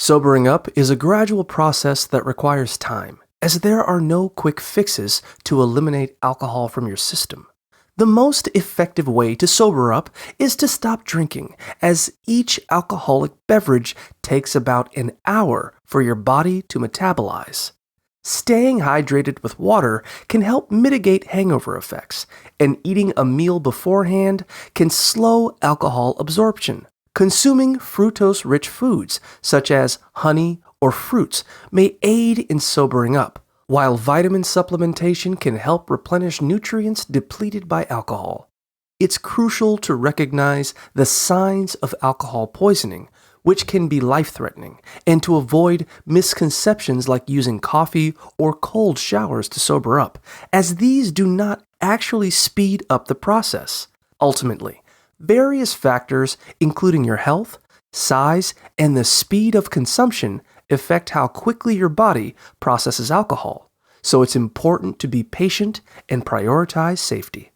Sobering up is a gradual process that requires time, as there are no quick fixes to eliminate alcohol from your system. The most effective way to sober up is to stop drinking, as each alcoholic beverage takes about an hour for your body to metabolize. Staying hydrated with water can help mitigate hangover effects, and eating a meal beforehand can slow alcohol absorption. Consuming fructose-rich foods, such as honey or fruits, may aid in sobering up, while vitamin supplementation can help replenish nutrients depleted by alcohol. It's crucial to recognize the signs of alcohol poisoning, which can be life-threatening, and to avoid misconceptions like using coffee or cold showers to sober up, as these do not actually speed up the process. Ultimately, various factors, including your health, size, and the speed of consumption, affect how quickly your body processes alcohol, so it's important to be patient and prioritize safety.